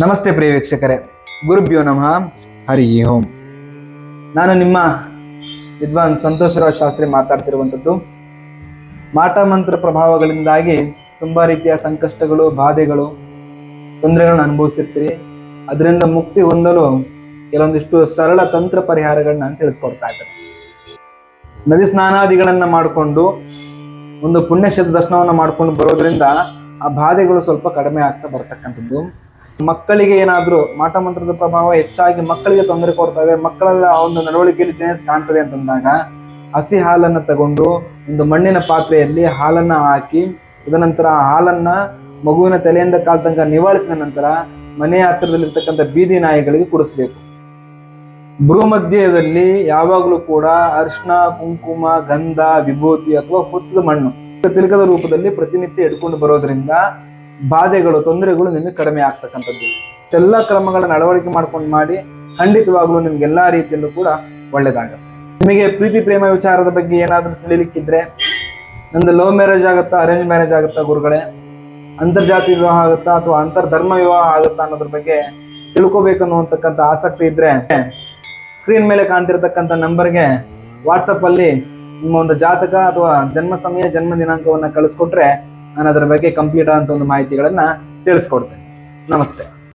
ನಮಸ್ತೆ ಪ್ರಿಯ ವೀಕ್ಷಕರೇ, ಗುರುಭ್ಯೋ ನಮಃ, ಹರಿ ಓಂ. ನಾನು ನಿಮ್ಮ ವಿದ್ವಾನ್ ಸಂತೋಷರಾವ್ ಶಾಸ್ತ್ರಿ ಮಾತಾಡ್ತಿರುವಂಥದ್ದು. ಮಾಟ ಮಂತ್ರ ಪ್ರಭಾವಗಳಿಂದಾಗಿ ತುಂಬ ರೀತಿಯ ಸಂಕಷ್ಟಗಳು, ಬಾಧೆಗಳು, ತೊಂದರೆಗಳನ್ನ ಅನುಭವಿಸಿರ್ತೀರಿ. ಅದರಿಂದ ಮುಕ್ತಿ ಹೊಂದಲು ಕೆಲವೊಂದಿಷ್ಟು ಸರಳ ತಂತ್ರ ಪರಿಹಾರಗಳನ್ನ ತಿಳಿಸ್ಕೊಡ್ತಾ ಇದ್ದಾರೆ. ನದಿ ಸ್ನಾನಾದಿಗಳನ್ನ ಮಾಡಿಕೊಂಡು ಒಂದು ಪುಣ್ಯಕ್ಷೇತ್ರ ದರ್ಶನವನ್ನು ಮಾಡ್ಕೊಂಡು ಬರೋದ್ರಿಂದ ಆ ಬಾಧೆಗಳು ಸ್ವಲ್ಪ ಕಡಿಮೆ ಆಗ್ತಾ ಬರ್ತಕ್ಕಂಥದ್ದು. ಮಕ್ಕಳಿಗೆ ಏನಾದರೂ ಮಾಟ ಮಂತ್ರದ ಪ್ರಭಾವ ಹೆಚ್ಚಾಗಿ ಮಕ್ಕಳಿಗೆ ತೊಂದರೆ ಕೊಡ್ತಾ ಇದೆ, ಮಕ್ಕಳೆಲ್ಲ ಒಂದು ನಡವಳಿಕೆಯಲ್ಲಿ ಚೇಂಜಸ್ ಕಾಣ್ತದೆ ಅಂತಂದಾಗ ಹಸಿ ಹಾಲನ್ನು ತಗೊಂಡು ಒಂದು ಮಣ್ಣಿನ ಪಾತ್ರೆಯಲ್ಲಿ ಹಾಲನ್ನು ಹಾಕಿ, ತದನಂತರ ಆ ಹಾಲನ್ನ ಮಗುವಿನ ತಲೆಯಿಂದ ಕಾಲ ತನಕ ನಿವಾಳಿಸಿದ ನಂತರ ಮನೆಯ ಹತ್ತಿರದಲ್ಲಿರ್ತಕ್ಕಂಥ ಬೀದಿ ನಾಯಿಗಳಿಗೆ ಕುಡಿಸ್ಬೇಕು. ಭ್ರೂಮಧ್ಯದಲ್ಲಿ ಯಾವಾಗಲೂ ಕೂಡ ಅರಿಶಿನ, ಕುಂಕುಮ, ಗಂಧ, ವಿಭೂತಿ ಅಥವಾ ಹುತ್ತದ ಮಣ್ಣು ತಿಲಕದ ರೂಪದಲ್ಲಿ ಪ್ರತಿನಿತ್ಯ ಇಟ್ಕೊಂಡು ಬರೋದ್ರಿಂದ ಬಾಧೆಗಳು, ತೊಂದರೆಗಳು ನಿಮಗೆ ಕಡಿಮೆ ಆಗ್ತಕ್ಕಂಥದ್ದು. ಎಲ್ಲ ಕ್ರಮಗಳನ್ನ ಅಳವಡಿಕೆ ಮಾಡ್ಕೊಂಡು ಮಾಡಿ ಖಂಡಿತವಾಗ್ಲೂ ನಿಮ್ಗೆ ಎಲ್ಲಾ ರೀತಿಯಲ್ಲೂ ಕೂಡ ಒಳ್ಳೇದಾಗತ್ತೆ. ನಿಮಗೆ ಪ್ರೀತಿ ಪ್ರೇಮ ವಿಚಾರದ ಬಗ್ಗೆ ಏನಾದ್ರೂ ತಿಳಿಲಿಕ್ಕಿದ್ರೆ, ನಂದು ಲವ್ ಮ್ಯಾರೇಜ್ ಆಗುತ್ತಾ, ಅರೇಂಜ್ ಮ್ಯಾರೇಜ್ ಆಗುತ್ತಾ ಗುರುಗಳೇ, ಅಂತರ್ಜಾತಿ ವಿವಾಹ ಆಗುತ್ತಾ ಅಥವಾ ಅಂತರ್ಧರ್ಮ ವಿವಾಹ ಆಗುತ್ತಾ ಅನ್ನೋದ್ರ ಬಗ್ಗೆ ತಿಳ್ಕೊಬೇಕು ಅನ್ನುವಂತಕ್ಕಂಥ ಆಸಕ್ತಿ ಇದ್ರೆ ಸ್ಕ್ರೀನ್ ಮೇಲೆ ಕಾಣ್ತಿರ್ತಕ್ಕಂಥ ನಂಬರ್ಗೆ ವಾಟ್ಸಪ್ ಅಲ್ಲಿ ನಿಮ್ಮ ಒಂದು ಜಾತಕ ಅಥವಾ ಜನ್ಮ ಸಮಯ, ಜನ್ಮ ದಿನಾಂಕವನ್ನ ಕಳಿಸ್ಕೊಟ್ರೆ ನಾನು ಅದರ ಬಗ್ಗೆ ಕಂಪ್ಲೀಟ್ ಆದಂತ ಒಂದು ಮಾಹಿತಿಗಳನ್ನ ತಿಳಿಸ್ಕೊಡ್ತೇನೆ. ನಮಸ್ತೆ.